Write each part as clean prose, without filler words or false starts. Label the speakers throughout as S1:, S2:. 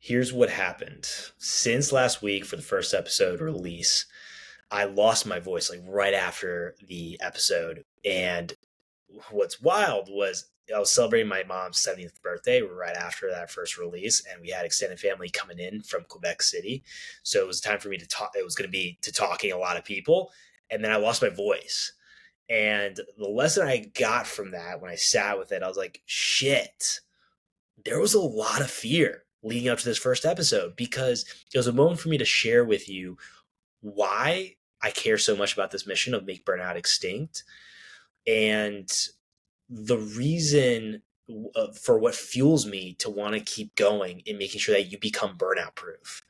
S1: Here's what happened. Since last week for the first episode release, I lost my voice like right after the episode. And what's wild was I was celebrating my mom's 70th birthday right after that first release, and we had extended family coming in from Quebec City. So it was time for me to talk. It was going to be to talking a lot of people. And then I lost my voice. And the lesson I got from that when I sat with it, I was like, shit, there was a lot of fear leading up to this first episode because it was a moment for me to share with you why I care so much about this mission of make burnout extinct and the reason for what fuels me to want to keep going in making sure that you become burnout proof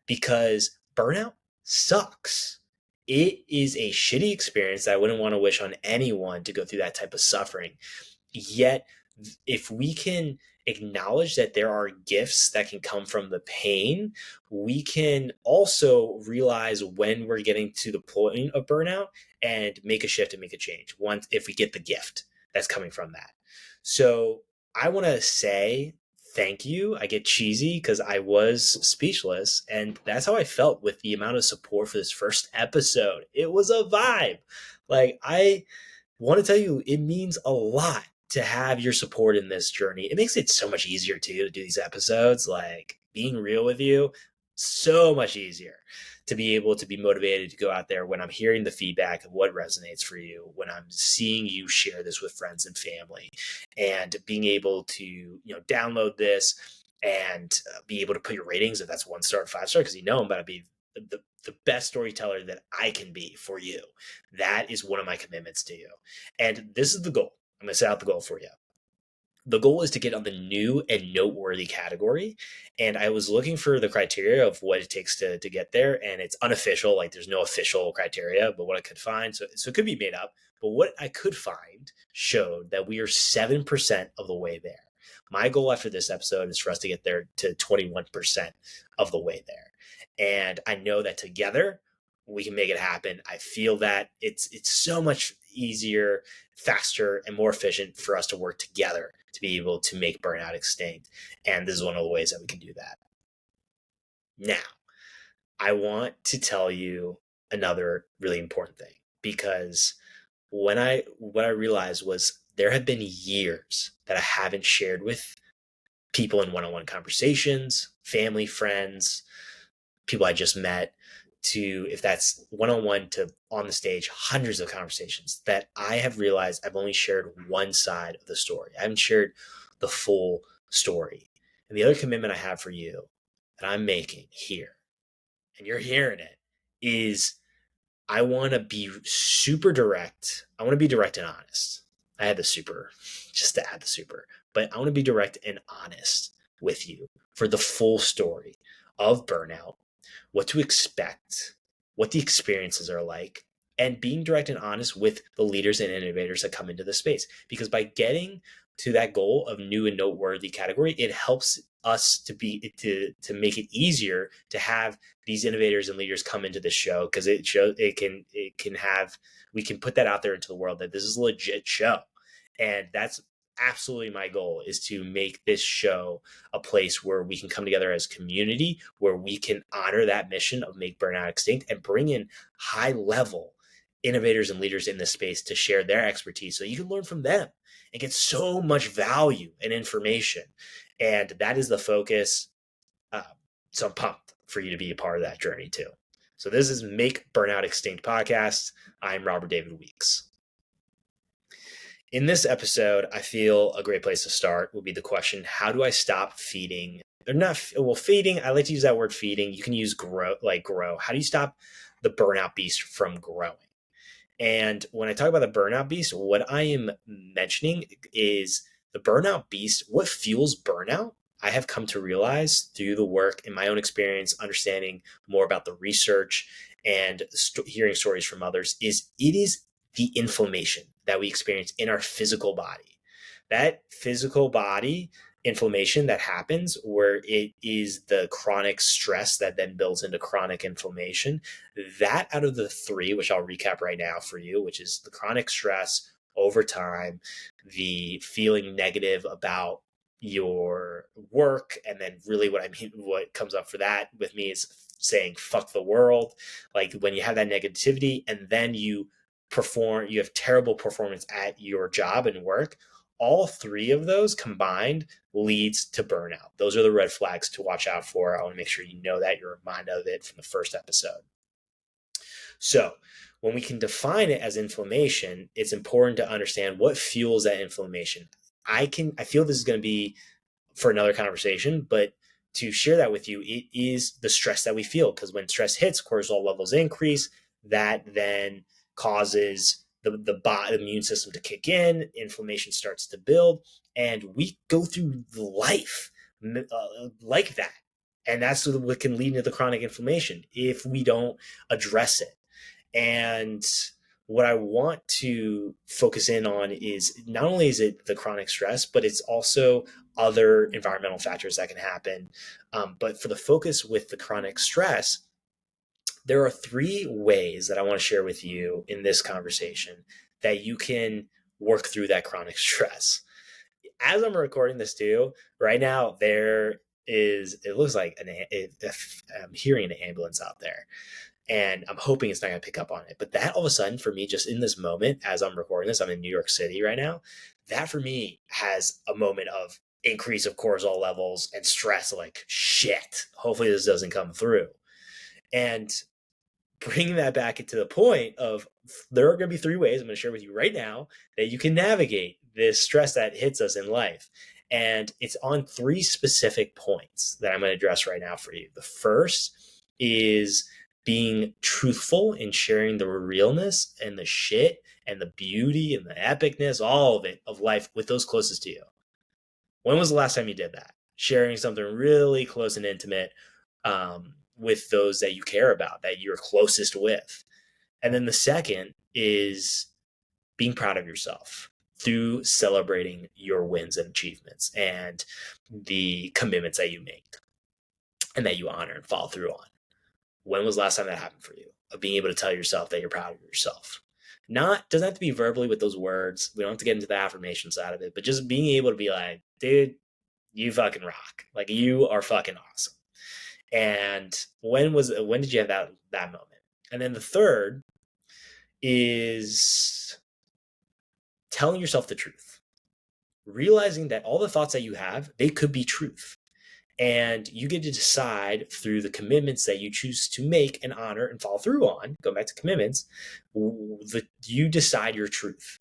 S1: because burnout sucks. It is a shitty experience that I wouldn't want to wish on anyone to go through that type of suffering. Yet, if we can acknowledge that there are gifts that can come from the pain, we can also realize when we're getting to the point of burnout and make a shift and make a change once if we get the gift that's coming from that. So I want to say thank you. I get cheesy because I was speechless, and that's how I felt with the amount of support for this first episode. It was a vibe. Like, I want to tell you, it means a lot to have your support in this journey. It makes it so much easier too to do these episodes. Like, being real with you, so much easier to be able to be motivated to go out there when I'm hearing the feedback of what resonates for you, when I'm seeing you share this with friends and family, and being able to download this and be able to put your ratings if that's 1 star or 5 star, because I'm about to be the best storyteller that I can be for you. That is one of my commitments to you. And this is the goal. I'm going to set out the goal for you. The goal is to get on the new and noteworthy category. And I was looking for the criteria of what it takes to get there. And it's unofficial. Like, there's no official criteria, but what I could find, so it could be made up, but what I could find showed that we are 7% of the way there. My goal after this episode is for us to get there to 21% of the way there. And I know that together we can make it happen. I feel that it's so much easier, faster, and more efficient for us to work together to be able to make burnout extinct. And this is one of the ways that we can do that. Now, I want to tell you another really important thing, because what I realized was there have been years that I haven't shared with people in one-on-one conversations, family, friends, people I just met, to, if that's one-on-one to on the stage, hundreds of conversations that I have realized I've only shared one side of the story. I haven't shared the full story. And the other commitment I have for you that I'm making here, and you're hearing it, is I want to be super direct. I want to be direct and honest. I had the super just to add the super, but I want to be direct and honest with you for the full story of burnout, what to expect, what the experiences are like, and being direct and honest with the leaders and innovators that come into the space. Because by getting to that goal of new and noteworthy category, it helps us to make it easier to have these innovators and leaders come into the show, because we can put that out there into the world that this is a legit show. And that's absolutely my goal, is to make this show a place where we can come together as a community, where we can honor that mission of make burnout extinct and bring in high level innovators and leaders in this space to share their expertise so you can learn from them and get so much value and information. And that is the focus. So I'm pumped for you to be a part of that journey too. So this is Make Burnout Extinct podcast. I'm Robert David Weeks. In this episode, I feel a great place to start would be the question, how do I stop feeding? Or not, well, feeding, I like to use that word feeding. You can use grow. How do you stop the burnout beast from growing? And when I talk about the burnout beast, what I am mentioning is the burnout beast. What fuels burnout, I have come to realize through the work, in my own experience, understanding more about the research and hearing stories from others, is it is the inflammation that we experience in our physical body. That physical body inflammation that happens, where it is the chronic stress that then builds into chronic inflammation, that out of the three, which I'll recap right now for you, which is the chronic stress over time, the feeling negative about your work. And then really what comes up for that with me is saying fuck the world. Like when you have that negativity and then you have terrible performance at your job and work, all three of those combined leads to burnout. Those are the red flags to watch out for. I want to make sure you know that, you're reminded of it from the first episode. So when we can define it as inflammation, it's important to understand what fuels that inflammation. I feel this is going to be for another conversation, but to share that with you, it is the stress that we feel, because when stress hits, cortisol levels increase. That then causes the immune system to kick in, inflammation starts to build, and we go through life like that. And that's what can lead to the chronic inflammation if we don't address it. And what I want to focus in on is not only is it the chronic stress, but it's also other environmental factors that can happen. But for the focus with the chronic stress, there are three ways that I want to share with you in this conversation that you can work through that chronic stress. As I'm recording this too, right now, it looks like I'm hearing an ambulance out there. And I'm hoping it's not going to pick up on it. But that all of a sudden, for me, just in this moment, as I'm recording this, I'm in New York City right now. That for me has a moment of increase of cortisol levels and stress, like shit. Hopefully this doesn't come through. And bringing that back into the point of, there are going to be three ways I'm going to share with you right now that you can navigate this stress that hits us in life. And it's on three specific points that I'm going to address right now for you. The first is being truthful in sharing the realness and the shit and the beauty and the epicness, all of it, of life with those closest to you. When was the last time you did that? Sharing something really close and intimate with those that you care about, that you're closest with. And then the second is being proud of yourself through celebrating your wins and achievements and the commitments that you make and that you honor and follow through on. When was the last time that happened for you? Of being able to tell yourself that you're proud of yourself. Doesn't have to be verbally with those words. We don't have to get into the affirmation side of it, but just being able to be like, dude, you fucking rock. Like, you are fucking awesome. And when did you have that moment? And then the third is telling yourself the truth. Realizing that all the thoughts that you have, they could be truth. And you get to decide through the commitments that you choose to make and honor and follow through on, go back to commitments, you decide your truth.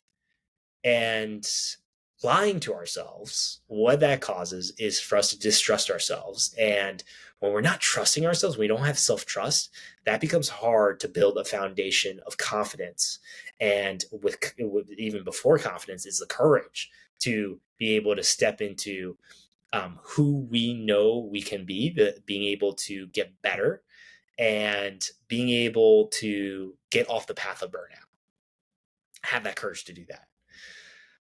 S1: And lying to ourselves, what that causes is for us to distrust ourselves. And when we're not trusting ourselves, we don't have self-trust, that becomes hard to build a foundation of confidence. And with even before confidence is the courage to be able to step into who we know we can be, being able to get better and being able to get off the path of burnout. Have that courage to do that.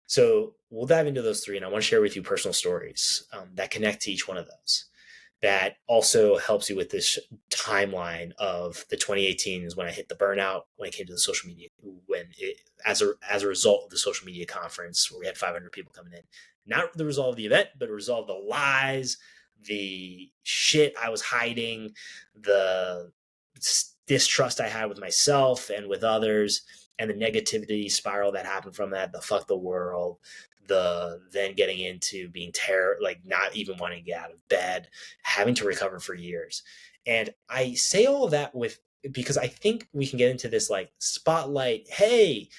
S1: So we'll dive into those three, and I want to share with you personal stories that connect to each one of those. That also helps you with this timeline of the 2018 is when I hit the burnout, when it came to the social media, as a result of the social media conference where we had 500 people coming in. Not the result of the event, but a result of the lies, the shit I was hiding, the distrust I had with myself and with others, and the negativity spiral that happened from that, the fuck the world, the then getting into being like not even wanting to get out of bed, having to recover for years. And I say all of that because I think we can get into this like spotlight, hey,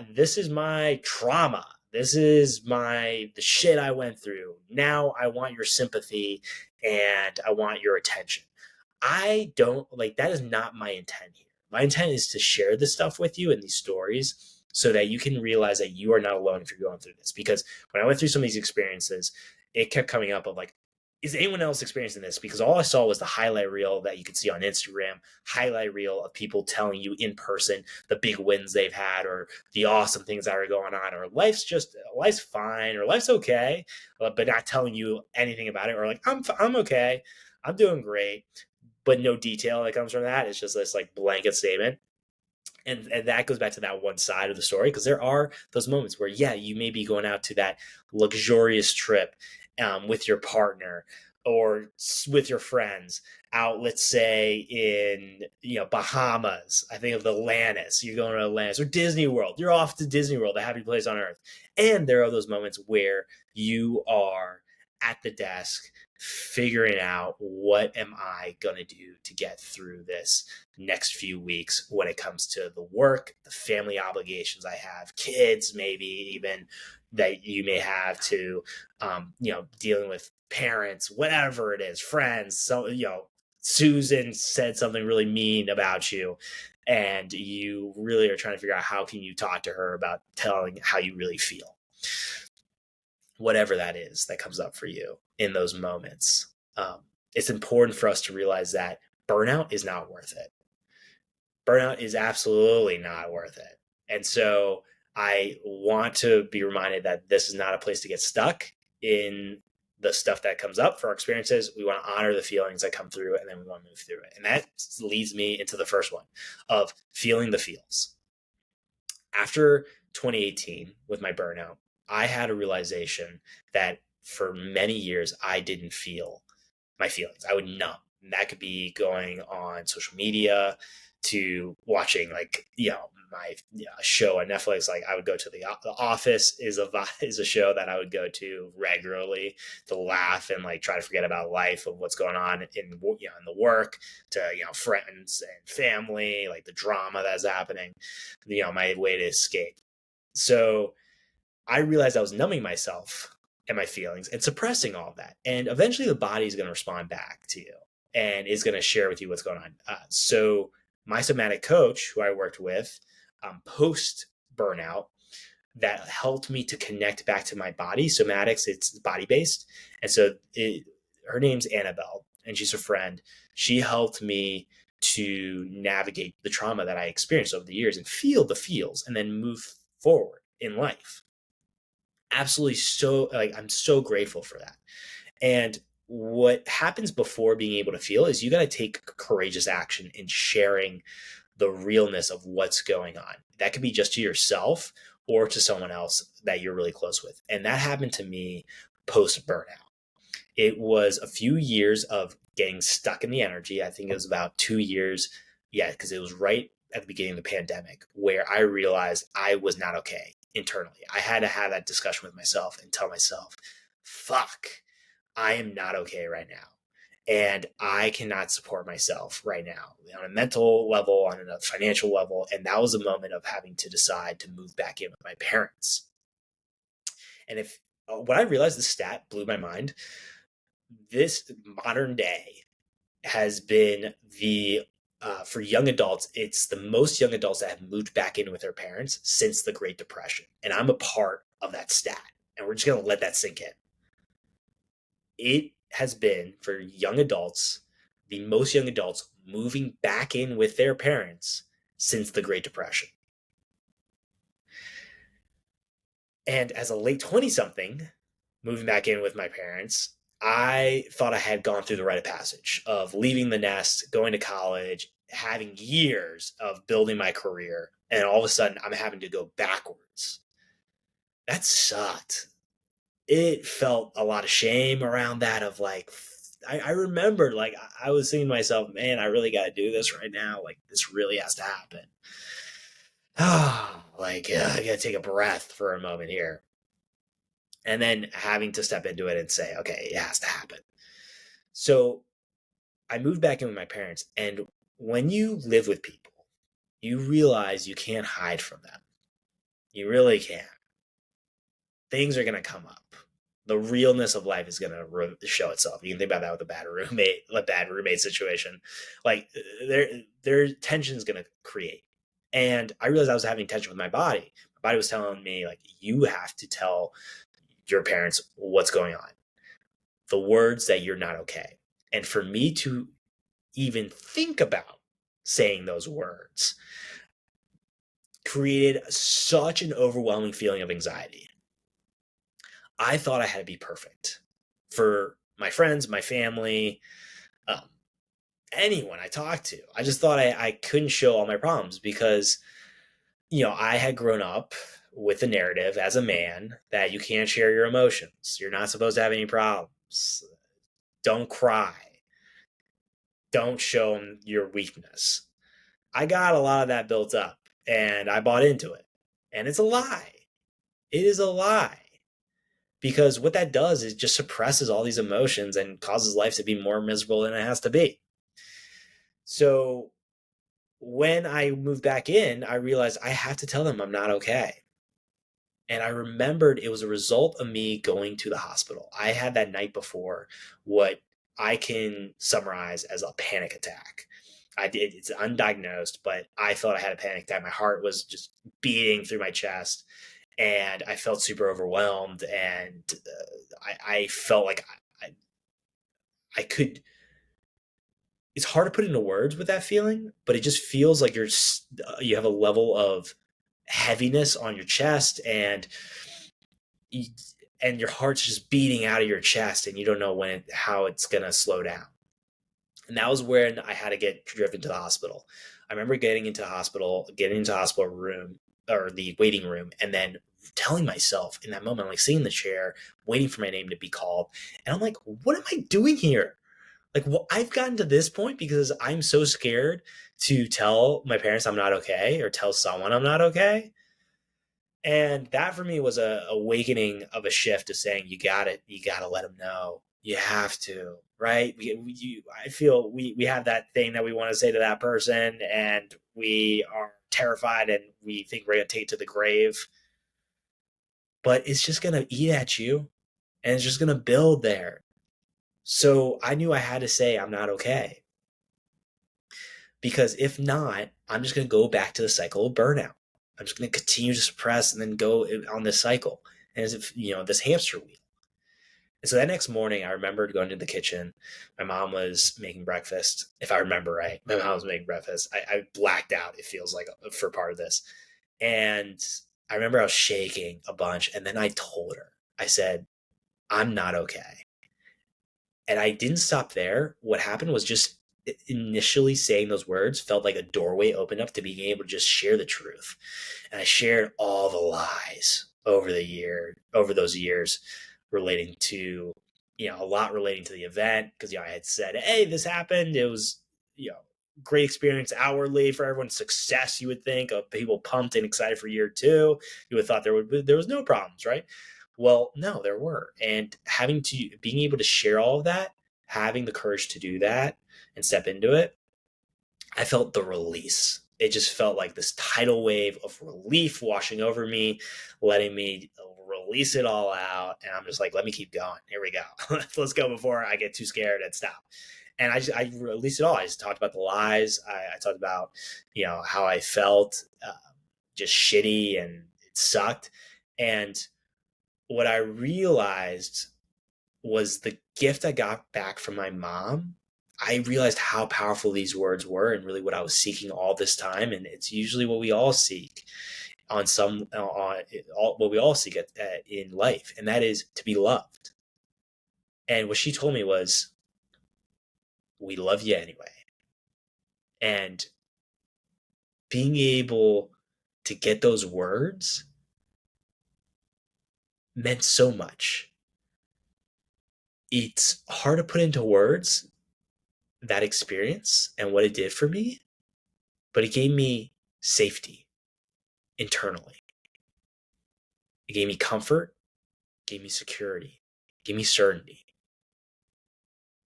S1: this is my trauma. This is the shit I went through. Now I want your sympathy and I want your attention. I don't like, that is not my intent here. My intent is to share this stuff with you and these stories so that you can realize that you are not alone if you're going through this. Because when I went through some of these experiences, it kept coming up of like, is anyone else experiencing this? Because all I saw was the highlight reel that you could see on Instagram, highlight reel of people telling you in person the big wins they've had or the awesome things that are going on, or life's fine, or life's okay, but not telling you anything about it, or like, I'm okay, I'm doing great, but no detail that comes from that. It's just this like blanket statement. And that goes back to that one side of the story, because there are those moments where, yeah, you may be going out to that luxurious trip with your partner or with your friends out, let's say in, Bahamas. I think of Atlantis. You're going to Atlantis or Disney World. You're off to Disney World, the happy place on earth. And there are those moments where you are at the desk figuring out, what am I going to do to get through this next few weeks when it comes to the work, the family obligations I have, kids, maybe even that you may have to, dealing with parents, whatever it is, friends. So, Susan said something really mean about you, and you really are trying to figure out how can you talk to her about telling how you really feel. Whatever that is that comes up for you in those moments. It's important for us to realize that burnout is not worth it. Burnout is absolutely not worth it. And so I want to be reminded that this is not a place to get stuck in the stuff that comes up for our experiences. We want to honor the feelings that come through, and then we want to move through it. And that leads me into the first one of feeling the feels. After 2018 with my burnout, I had a realization that for many years, I didn't feel my feelings. I would numb. And that could be going on social media to watching my show on Netflix. Like I would go to the Office is a show that I would go to regularly to laugh and like try to forget about life of what's going on in the work, to friends and family, like the drama that's happening, my way to escape. So I realized I was numbing myself and my feelings and suppressing all of that. And eventually the body is going to respond back to you and is going to share with you what's going on. So my somatic coach, who I worked with post burnout, that helped me to connect back to my body. Somatics, it's body based. And so her name's Annabelle, and she's a friend. She helped me to navigate the trauma that I experienced over the years and feel the feels and then move forward in life. Absolutely. I'm so grateful for that. And what happens before being able to feel is you got to take courageous action in sharing the realness of what's going on. That could be just to yourself or to someone else that you're really close with. And that happened to me post burnout. It was a few years of getting stuck in the energy. I think it was about 2 years. Yeah, because it was right at the beginning of the pandemic where I realized I was not okay internally. I had to have that discussion with myself and tell myself, fuck, I am not okay right now. And I cannot support myself right now on a mental level, on a financial level. And that was a moment of having to decide to move back in with my parents. And when I realized this stat blew my mind, this modern day has been for young adults, it's the most young adults that have moved back in with their parents since the Great Depression. And I'm a part of that stat. And we're just going to let that sink in. It has been, for young adults, the most young adults moving back in with their parents since the Great Depression. And as a late 20-something, moving back in with my parents, I thought I had gone through the rite of passage of leaving the nest, going to college, having years of building my career, and all of a sudden I'm having to go backwards. That sucked. It felt a lot of shame around that of like, I remember like I was thinking to myself, man, I really got to do this right now. Like this really has to happen. I got to take a breath for a moment here. And then having to step into it and say, okay, it has to happen. So I moved back in with my parents. And when you live with people, you realize you can't hide from them. You really can't. Things are going to come up. The realness of life is going to show itself. You can think about that with a bad roommate situation. Like their tension is going to create. And I realized I was having tension with my body. My body was telling me like, you have to tell your parents what's going on, the words that you're not okay. And for me to even think about saying those words created such an overwhelming feeling of anxiety. I thought I had to be perfect for my friends, my family, anyone I talked to. I just thought I couldn't show all my problems because, I had grown up with the narrative as a man that you can't share your emotions. You're not supposed to have any problems. Don't cry. Don't show them your weakness. I got a lot of that built up and I bought into it. And it's a lie. It is a lie. Because what that does is just suppresses all these emotions and causes life to be more miserable than it has to be. So when I moved back in, I realized I have to tell them I'm not okay. And I remembered it was a result of me going to the hospital. I had that night before what I can summarize as a panic attack. It's undiagnosed, but I felt I had a panic attack. My heart was just beating through my chest and I felt super overwhelmed. And I felt like I could, it's hard to put into words with that feeling, but it just feels like you have a level of heaviness on your chest and your heart's just beating out of your chest and you don't know how it's going to slow down. And that was when I had to get driven to the hospital. I remember getting into the hospital room or the waiting room, and then telling myself in that moment, like sitting in the chair, waiting for my name to be called. And I'm like, what am I doing here? Like, well, I've gotten to this point because I'm so scared to tell my parents I'm not okay or tell someone I'm not okay. And that for me was a awakening of a shift of saying, you got it. You got to let them know. You have to, right? I feel we have that thing that we want to say to that person and we are terrified and we think we're going to take to the grave, but it's just going to eat at you and it's just going to build there. So I knew I had to say, I'm not okay. Because if not, I'm just going to go back to the cycle of burnout. I'm just going to continue to suppress and then go on this cycle. And as if, this hamster wheel. And so that next morning, I remembered going to the kitchen. My mom was making breakfast. If I remember right, my mom was making breakfast. I blacked out, it feels like, for part of this. And I remember I was shaking a bunch. And then I told her, I said, I'm not okay. And I didn't stop there. What happened was just initially saying those words felt like a doorway opened up to being able to just share the truth. And I shared all the lies over those years relating to, a lot relating to the event. Because, I had said, hey, this happened. It was, great experience outwardly for everyone's success. You would think of people pumped and excited for year two. You would have thought there was no problems, right? Well, no, there were. And being able to share all of that, having the courage to do that and step into it, I felt the release. It just felt like this tidal wave of relief washing over me, letting me release it all out. And I'm just like, let me keep going. Here we go. Let's go before I get too scared and stop. And I released it all. I just talked about the lies. I talked about, how I felt just shitty and it sucked. And what I realized was the gift I got back from my mom. I realized how powerful these words were and really what I was seeking all this time. And it's usually what we all seek what we all seek in life. And that is to be loved. And what she told me was, we love you anyway. And being able to get those words meant so much. It's hard to put into words, that experience and what it did for me, but it gave me safety internally. It gave me comfort, gave me security, gave me certainty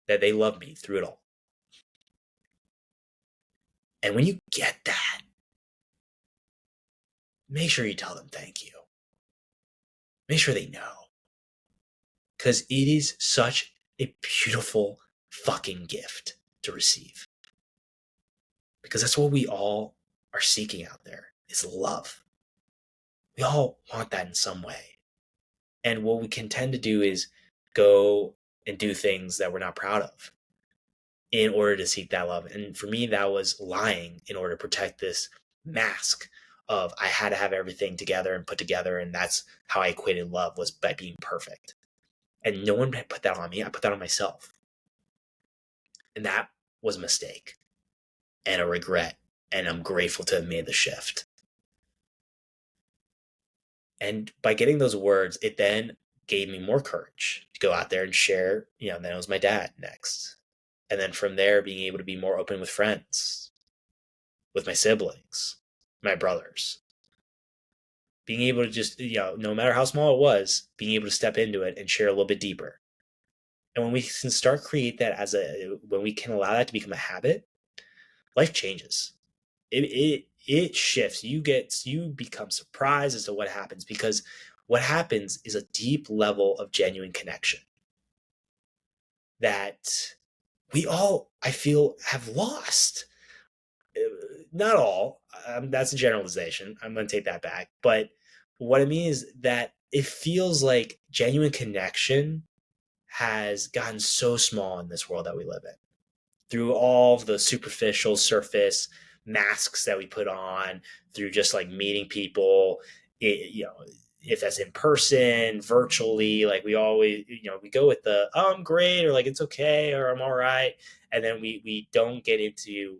S1: that they love me through it all. And when you get that, make sure you tell them thank you. Make sure they know. Because it is such a beautiful fucking gift to receive. Because that's what we all are seeking out there, is love. We all want that in some way. And what we can tend to do is go and do things that we're not proud of in order to seek that love. And for me, that was lying in order to protect this mask of I had to have everything together and put together. And that's how I equated love, was by being perfect. And no one put that on me. I put that on myself. And that was a mistake and a regret. And I'm grateful to have made the shift. And by getting those words, it then gave me more courage to go out there and share. Then it was my dad next. And then from there, being able to be more open with friends, with my siblings, my brothers, being able to just, no matter how small it was, being able to step into it and share a little bit deeper. And when we can start create that when we can allow that to become a habit, life changes. It shifts. You become surprised as to what happens, because what happens is a deep level of genuine connection that we all, I feel, have lost. Not all. That's a generalization. I'm going to take that back. But what I mean is that it feels like genuine connection has gotten so small in this world that we live in, through all the superficial surface masks that we put on, through just like meeting people, if that's in person, virtually, like we always, we go with the, oh, I'm great, or like, it's okay, or I'm all right. And then we don't get into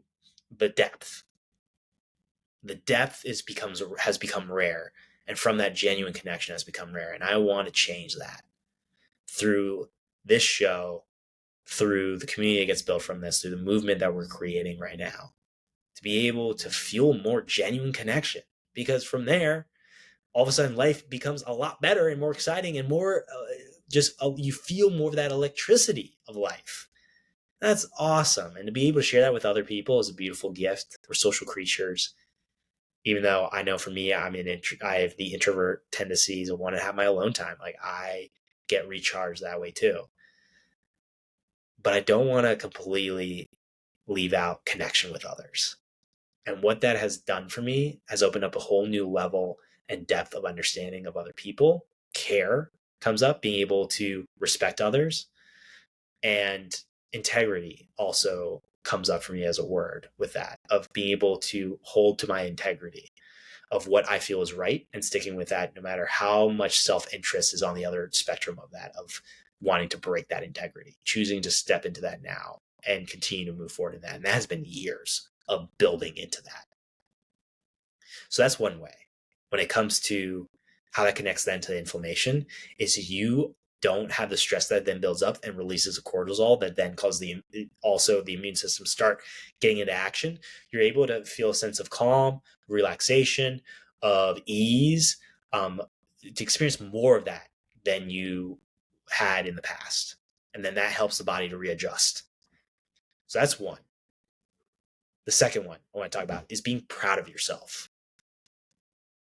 S1: the depth. The depth has become rare. And from that, genuine connection has become rare. And I want to change that through this show, through the community that gets built from this, through the movement that we're creating right now, to be able to feel more genuine connection. Because from there, all of a sudden, life becomes a lot better and more exciting and more you feel more of that electricity of life. That's awesome. And to be able to share that with other people is a beautiful gift. We're social creatures. Even though I know for me, I have the introvert tendencies of want to have my alone time. Like I get recharged that way too. But I don't want to completely leave out connection with others. And what that has done for me has opened up a whole new level and depth of understanding of other people. Care comes up, being able to respect others, and integrity also comes up for me as a word with that, of being able to hold to my integrity of what I feel is right and sticking with that, no matter how much self-interest is on the other spectrum of that, of wanting to break that integrity, choosing to step into that now and continue to move forward in that. And that has been years of building into that. So that's one way. When it comes to how that connects then to inflammation, is you don't have the stress that then builds up and releases a cortisol that then causes the immune system start getting into action. You're able to feel a sense of calm, relaxation, of ease, to experience more of that than you had in the past. And then that helps the body to readjust. So that's one. The second one I want to talk about is being proud of yourself.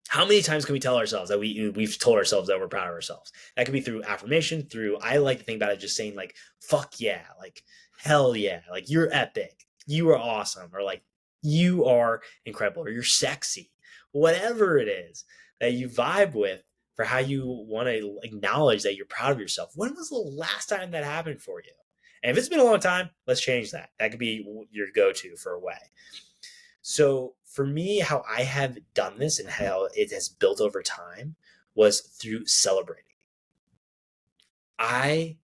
S1: How many times can we tell ourselves that we've told ourselves that we're proud of ourselves? That could be through affirmation, I like to think about it just saying like, fuck yeah, like, hell yeah, like you're epic, you are awesome, or like, you are incredible, or you're sexy, whatever it is that you vibe with for how you want to acknowledge that you're proud of yourself. When was the last time that happened for you? And if it's been a long time, let's change that. That could be your go-to for a way. So for me, how I have done this and how it has built over time was through celebrating. I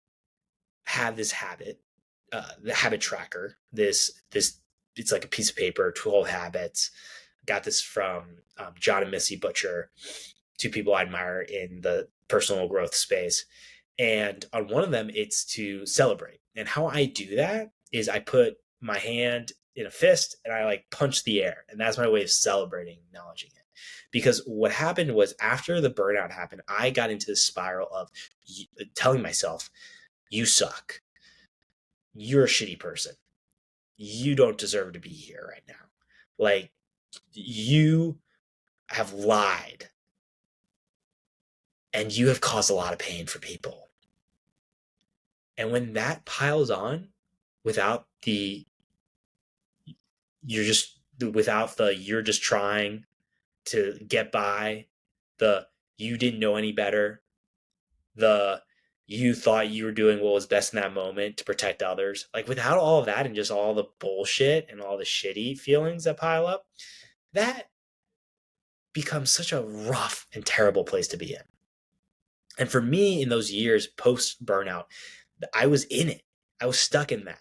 S1: have this habit, the habit tracker. It's like a piece of paper, 12 habits. Got this from John and Missy Butcher, two people I admire in the personal growth space. And on one of them, it's to celebrate. And how I do that is I put my hand in a fist and I like punch the air. And that's my way of celebrating, acknowledging it. Because what happened was, after the burnout happened, I got into this spiral of telling myself, you suck. You're a shitty person. You don't deserve to be here right now. Like, you have lied and you have caused a lot of pain for people. And when that piles on without you're just trying to get by, the you didn't know any better, the you thought you were doing what was best in that moment to protect others, like without all of that and just all the bullshit and all the shitty feelings that pile up, that becomes such a rough and terrible place to be in. And for me, in those years post burnout, I was in it. I was stuck in that.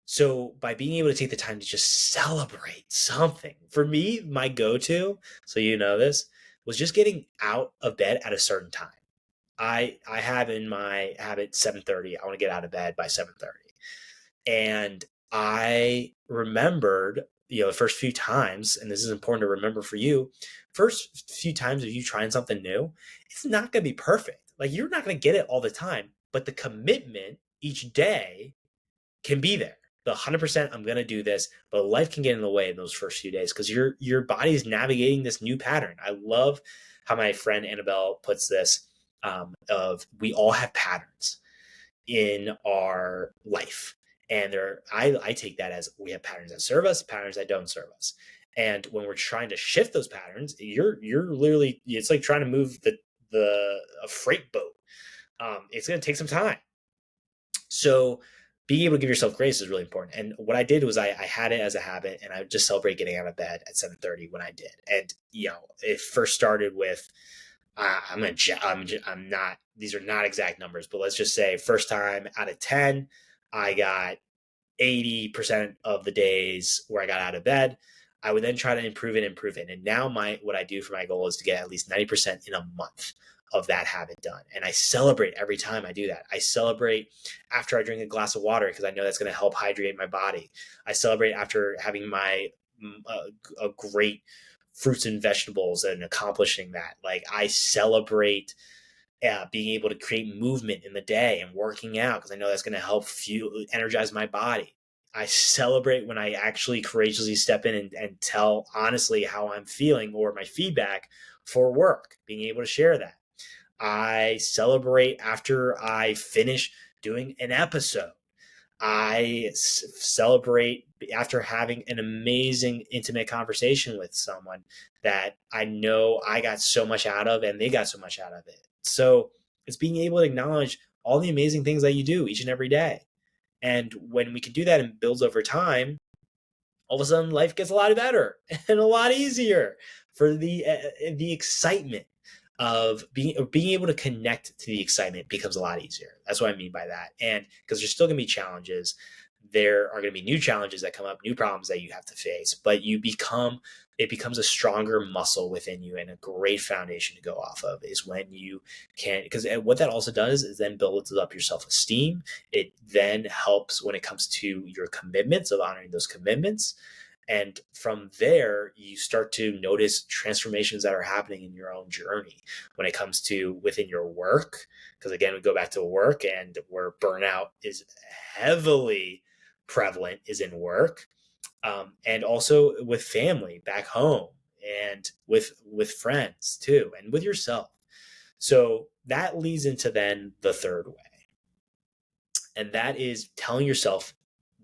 S1: So by being able to take the time to just celebrate something, for me, my go-to, so you know this, was just getting out of bed at a certain time. I have in my habit 7:30. I want to get out of bed by 7:30. And I remembered, the first few times, and this is important to remember for you, first few times of you trying something new, it's not going to be perfect. Like, you're not going to get it all the time, but the commitment each day can be there. The 100% I'm going to do this, but life can get in the way in those first few days because your body is navigating this new pattern. I love how my friend Annabelle puts this, of we all have patterns in our life. And I take that as we have patterns that serve us, patterns that don't serve us. And when we're trying to shift those patterns, you're literally, it's like trying to move a freight boat. It's going to take some time. So being able to give yourself grace is really important. And what I did was I had it as a habit, and I would just celebrate getting out of bed at 7:30 when I did. And it first started with, I'm not, these are not exact numbers, but let's just say first time out of 10, I got 80% of the days where I got out of bed. I would then try to improve it. And now what I do for my goal is to get at least 90% in a month of that habit done. And I celebrate every time I do that. I celebrate after I drink a glass of water because I know that's going to help hydrate my body. I celebrate after having a great fruits and vegetables and accomplishing that. Like, I celebrate being able to create movement in the day and working out because I know that's going to help energize my body. I celebrate when I actually courageously step in and tell honestly how I'm feeling or my feedback for work, being able to share that. I celebrate after I finish doing an episode. I celebrate after having an amazing, intimate conversation with someone that I know I got so much out of and they got so much out of it. So it's being able to acknowledge all the amazing things that you do each and every day. And when we can do that and builds over time, all of a sudden life gets a lot better and a lot easier for the excitement of being able to connect to the excitement becomes a lot easier. That's what I mean by that. And because there's still going to be challenges, there are going to be new challenges that come up, new problems that you have to face, but it becomes a stronger muscle within you and a great foundation to go off of is when you can, because what that also does is then builds up your self-esteem. It then helps when it comes to your commitments, of honoring those commitments. And from there, you start to notice transformations that are happening in your own journey when it comes to within your work. Because again, we go back to work, and where burnout is heavily prevalent is in work, and also with family back home, and with friends too, and with yourself. So that leads into then the third way, and that is telling yourself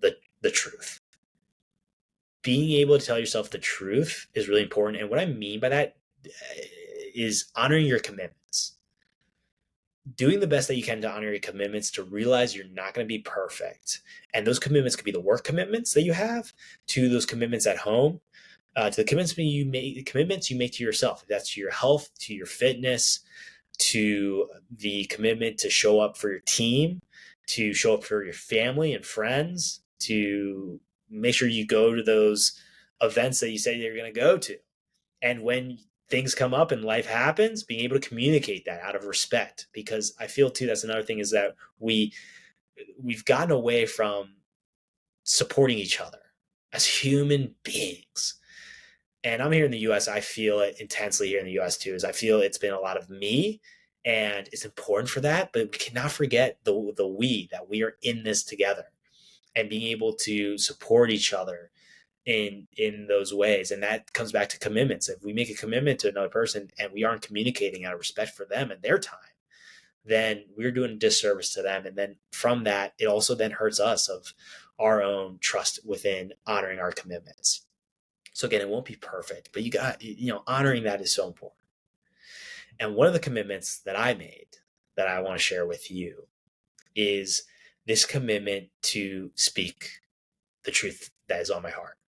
S1: the truth. Being able to tell yourself the truth is really important. And what I mean by that is honoring your commitments, doing the best that you can to honor your commitments, to realize you're not going to be perfect. And those commitments could be the work commitments that you have, to those commitments at home, to the commitments you make to yourself. If that's to your health, to your fitness, to the commitment to show up for your team, to show up for your family and friends, to make sure you go to those events that you say you're going to go to. And when things come up and life happens, being able to communicate that out of respect, because I feel too, that's another thing, is that we've gotten away from supporting each other as human beings. And I'm here in the US, I feel it intensely here in the US too, is I feel it's been a lot of me, and it's important for that, but we cannot forget that we are in this together, and being able to support each other in those ways. And that comes back to commitments. If we make a commitment to another person and we aren't communicating out of respect for them and their time, then we're doing a disservice to them. And then from that, it also then hurts us of our own trust within honoring our commitments. So again, it won't be perfect, but honoring that is so important. And one of the commitments that I made that I want to share with you is this commitment to speak the truth that is on my heart.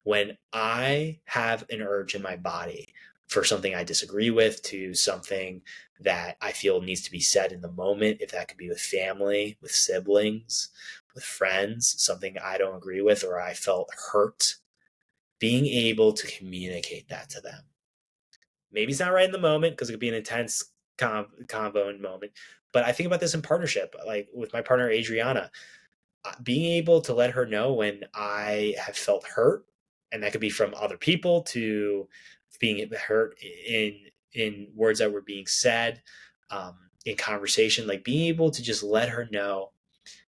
S1: When I have an urge in my body for something I disagree with, to something that I feel needs to be said in the moment, if that could be with family, with siblings, with friends, something I don't agree with, or I felt hurt, being able to communicate that to them, Maybe it's not right in the moment because it could be an intense convo and moment. But I think about this in partnership, like with my partner Adriana, being able to let her know when I have felt hurt, and that could be from other people to being hurt in words that were being said, in conversation, like being able to just let her know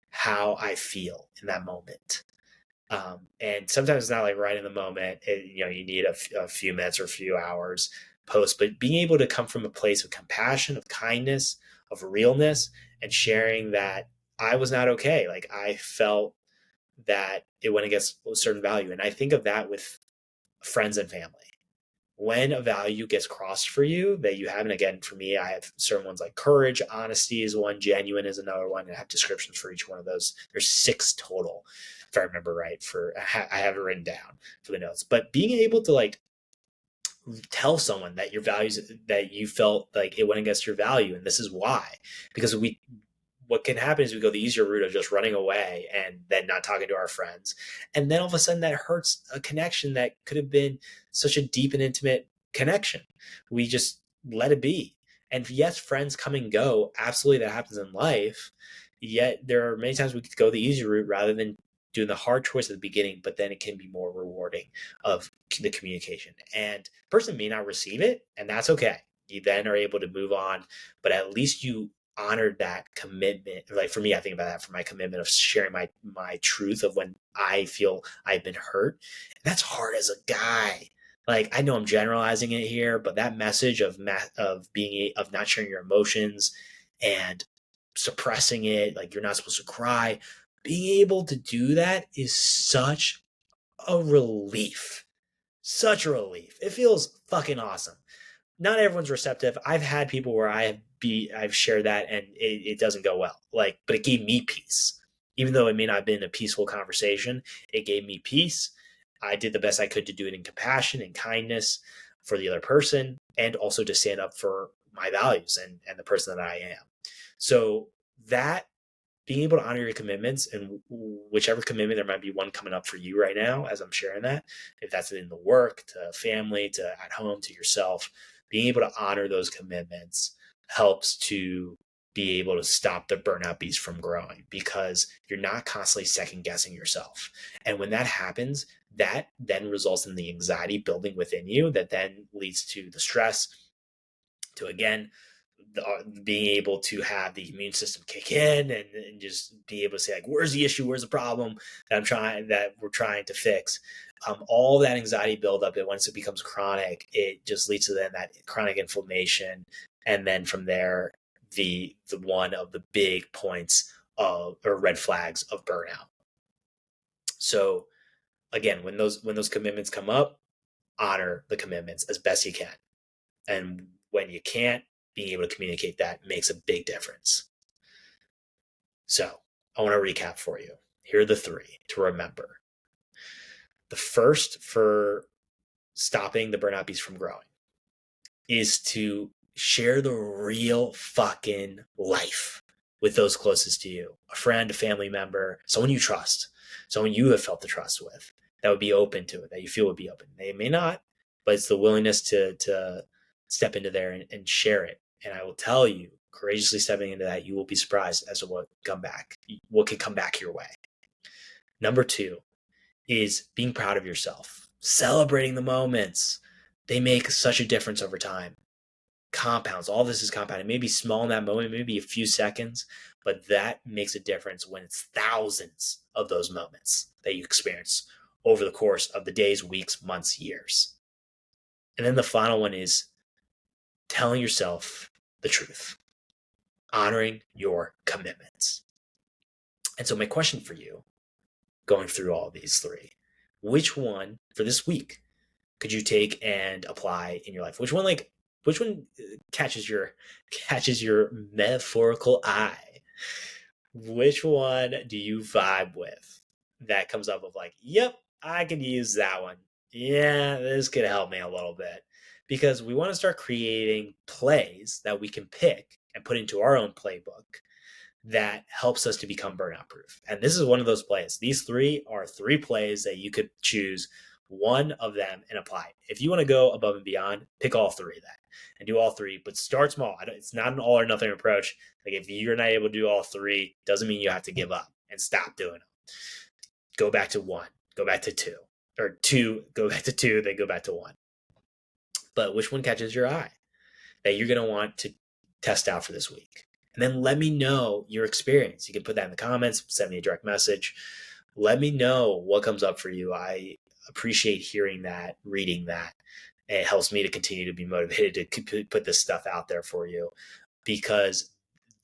S1: how I feel in that moment. And sometimes it's not like right in the moment. You need a few minutes or a few hours post, but being able to come from a place of compassion, of kindness, of realness, and sharing that I was not okay. Like I felt that it went against a certain value. And I think of that with friends and family. When a value gets crossed for you that you haven't, again, for me, I have certain ones like courage, honesty is one, genuine is another one. And I have descriptions for each one of those. There's 6 total, if I remember right. I have it written down for the notes. But being able to like tell someone that your values, that you felt like it went against your value, and this is why, because what can happen is we go the easier route of just running away and then not talking to our friends. And then all of a sudden that hurts a connection that could have been such a deep and intimate connection. We just let it be. And yes, friends come and go. Absolutely, that happens in life. Yet there are many times we could go the easy route rather than doing the hard choice at the beginning, but then it can be more rewarding of the communication. And the person may not receive it, and that's okay. You then are able to move on, but at least you honored that commitment. Like for me, I think about that for my commitment of sharing my truth of when I feel I've been hurt. And that's hard as a guy. Like I know I'm generalizing it here, but that message of not sharing your emotions and suppressing it, like you're not supposed to cry, being able to do that is such a relief. Such a relief. It feels fucking awesome. Not everyone's receptive. I've had people where I've shared that and it doesn't go well. Like, but it gave me peace. Even though it may not have been a peaceful conversation, it gave me peace. I did the best I could to do it in compassion and kindness for the other person, and also to stand up for my values and the person that I am. So that being able to honor your commitments, and whichever commitment, there might be one coming up for you right now as I'm sharing that, if that's in the work, to family, to at home, to yourself, being able to honor those commitments helps to be able to stop the burnout beast from growing, because you're not constantly second guessing yourself. And when that happens, that then results in the anxiety building within you, that then leads to the stress, to again being able to have the immune system kick in and just be able to say, like, where's the issue, where's the problem that we're trying to fix. All that anxiety buildup, and once it becomes chronic, it just leads to then that chronic inflammation, and then from there the one of the big points of, or red flags of, burnout. So again, when those commitments come up, honor the commitments as best you can. And when you can't, being able to communicate that makes a big difference. So I want to recap for you. Here are the 3 to remember. The first for stopping the burnout beast from growing is to share the real fucking life with those closest to you. A friend, a family member, someone you trust, someone you have felt the trust with, that would be open to it, that you feel would be open. They may not, but it's the willingness to step into there and share it. And I will tell you, courageously stepping into that, you will be surprised as to what can come back your way. Number 2 is being proud of yourself, celebrating the moments. They make such a difference over time. Compounds. All this is compounded. It may be small in that moment, maybe a few seconds, but that makes a difference when it's thousands of those moments that you experience over the course of the days, weeks, months, years. And then the final one is telling yourself the truth, honoring your commitments. And so my question for you, going through all these 3, which one for this week could you take and apply in your life? Which one catches your metaphorical eye? Which one do you vibe with that comes up of like, yep, I could use that one. Yeah, this could help me a little bit. Because we want to start creating plays that we can pick and put into our own playbook that helps us to become burnout proof. And this is one of those plays. These 3 are 3 plays that you could choose one of them and apply it. If you want to go above and beyond, pick all three of that and do all three, but start small. It's not an all or nothing approach. Like if you're not able to do all three, doesn't mean you have to give up and stop doing them. Go back to one, go back to two, or two, go back to two, then go back to one. But which one catches your eye that you're going to want to test out for this week? And then let me know your experience. You can put that in the comments, send me a direct message. Let me know what comes up for you. I appreciate hearing that, reading that. It helps me to continue to be motivated to put this stuff out there for you, because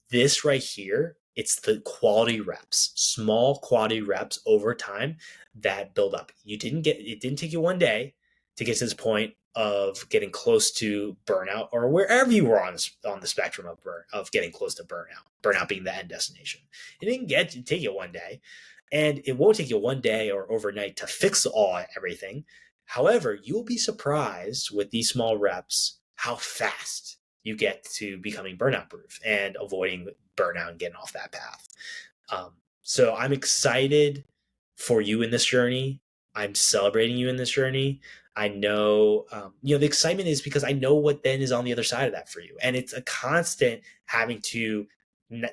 S1: this right here, it's the quality reps, small quality reps over time that build up. It didn't take you one day to get to this point of getting close to burnout, or wherever you were on the spectrum of getting close to burnout being the end destination. It didn't take you one day, and it won't take you one day or overnight to fix everything. However, you'll be surprised with these small reps how fast you get to becoming burnout proof and avoiding burnout and getting off that path. So I'm excited for you in this journey. I'm celebrating you in this journey. I know, the excitement is because I know what then is on the other side of that for you. And it's a constant having to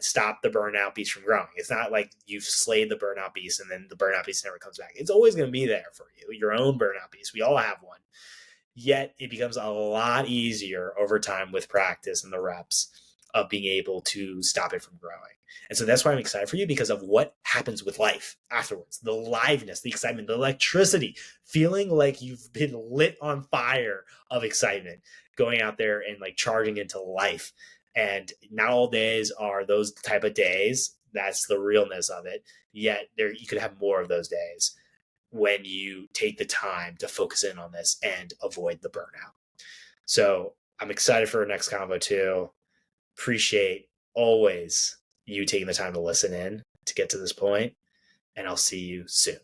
S1: stop the burnout beast from growing. It's not like you've slayed the burnout beast and then the burnout beast never comes back. It's always going to be there for you, your own burnout beast. We all have one. Yet it becomes a lot easier over time with practice and the reps of being able to stop it from growing. And so that's why I'm excited for you, because of what happens with life afterwards. The liveness, the excitement, the electricity, feeling like you've been lit on fire of excitement, going out there and like charging into life. And not all days are those type of days. That's the realness of it. Yet you could have more of those days when you take the time to focus in on this and avoid the burnout. So I'm excited for our next convo too. Appreciate always you taking the time to listen in to get to this point, and I'll see you soon.